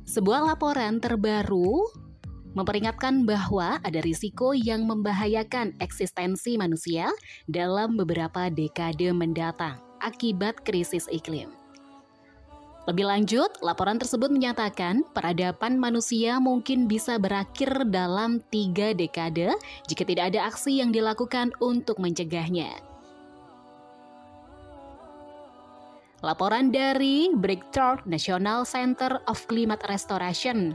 Sebuah laporan terbaru memperingatkan bahwa ada risiko yang membahayakan eksistensi manusia dalam beberapa dekade mendatang akibat krisis iklim. Lebih lanjut, laporan tersebut menyatakan peradaban manusia mungkin bisa berakhir dalam 3 dekade jika tidak ada aksi yang dilakukan untuk mencegahnya. Laporan dari Breakthrough National Center of Climate Restoration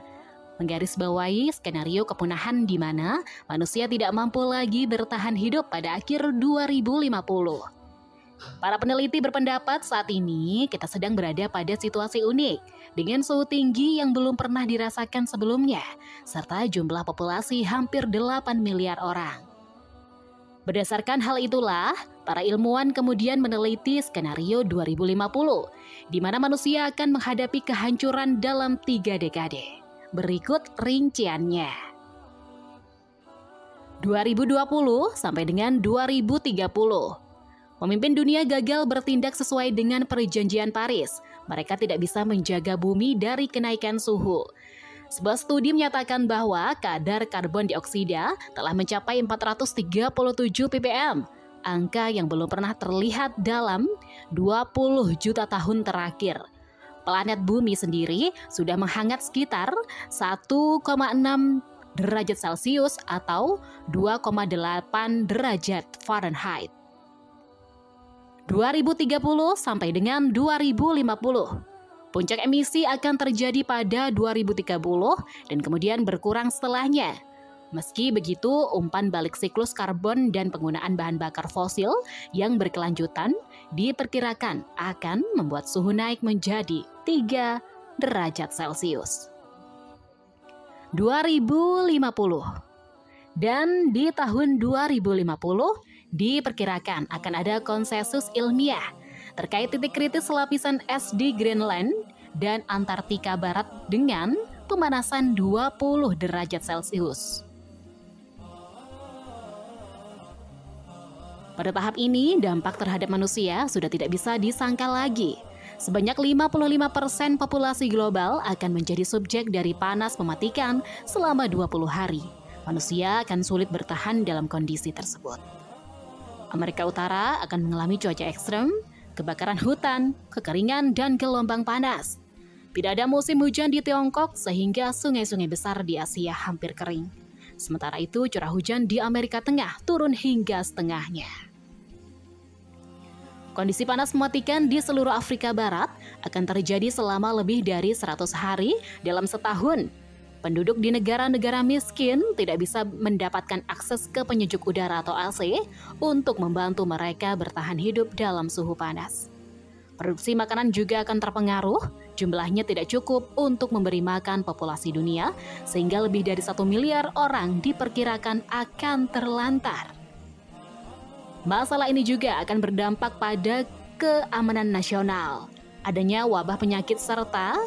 menggarisbawahi skenario kepunahan di mana manusia tidak mampu lagi bertahan hidup pada akhir 2050. Para peneliti berpendapat saat ini kita sedang berada pada situasi unik dengan suhu tinggi yang belum pernah dirasakan sebelumnya serta jumlah populasi hampir 8 miliar orang. Berdasarkan hal itulah, para ilmuwan kemudian meneliti skenario 2050 di mana manusia akan menghadapi kehancuran dalam 3 dekade. Berikut rinciannya. 2020 sampai dengan 2030. Pemimpin dunia gagal bertindak sesuai dengan perjanjian Paris. Mereka tidak bisa menjaga bumi dari kenaikan suhu. Sebuah studi menyatakan bahwa kadar karbon dioksida telah mencapai 437 ppm, angka yang belum pernah terlihat dalam 20 juta tahun terakhir. Planet bumi sendiri sudah menghangat sekitar 1,6 derajat Celcius atau 2,8 derajat Fahrenheit. 2030 sampai dengan 2050. Puncak emisi akan terjadi pada 2030 dan kemudian berkurang setelahnya. Meski begitu, umpan balik siklus karbon dan penggunaan bahan bakar fosil yang berkelanjutan diperkirakan akan membuat suhu naik menjadi 3 derajat Celcius. 2050. Dan di tahun 2050, diperkirakan akan ada konsensus ilmiah terkait titik kritis lapisan es di Greenland dan Antartika Barat dengan pemanasan 20 derajat Celcius. Pada tahap ini, dampak terhadap manusia sudah tidak bisa disangkal lagi. Sebanyak 55% populasi global akan menjadi subjek dari panas mematikan selama 20 hari. Manusia akan sulit bertahan dalam kondisi tersebut. Amerika Utara akan mengalami cuaca ekstrem, kebakaran hutan, kekeringan, dan gelombang panas. Tidak ada musim hujan di Tiongkok sehingga sungai-sungai besar di Asia hampir kering. Sementara itu, curah hujan di Amerika Tengah turun hingga setengahnya. Kondisi panas mematikan di seluruh Afrika Barat akan terjadi selama lebih dari 100 hari dalam setahun. Penduduk di negara-negara miskin tidak bisa mendapatkan akses ke penyejuk udara atau AC untuk membantu mereka bertahan hidup dalam suhu panas. Produksi makanan juga akan terpengaruh, jumlahnya tidak cukup untuk memberi makan populasi dunia, sehingga lebih dari 1 miliar orang diperkirakan akan terlantar. Masalah ini juga akan berdampak pada keamanan nasional. Adanya wabah penyakit serta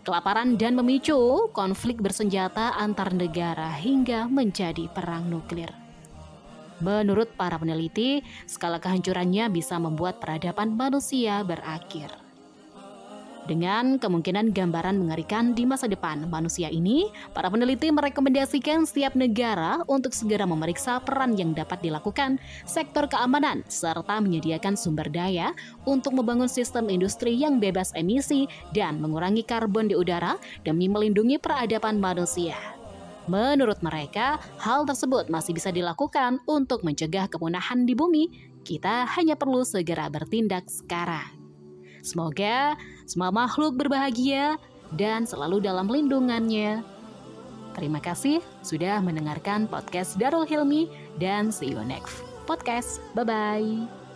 kelaparan dan memicu konflik bersenjata antar negara hingga menjadi perang nuklir. Menurut para peneliti, skala kehancurannya bisa membuat peradaban manusia berakhir. Dengan kemungkinan gambaran mengerikan di masa depan manusia ini, para peneliti merekomendasikan setiap negara untuk segera memeriksa peran yang dapat dilakukan sektor keamanan serta menyediakan sumber daya untuk membangun sistem industri yang bebas emisi dan mengurangi karbon di udara demi melindungi peradaban manusia. Menurut mereka, hal tersebut masih bisa dilakukan untuk mencegah kepunahan di bumi. Kita hanya perlu segera bertindak sekarang. Semoga semua makhluk berbahagia dan selalu dalam lindungannya. Terima kasih sudah mendengarkan podcast Darul Hilmi dan see you next podcast. Bye-bye.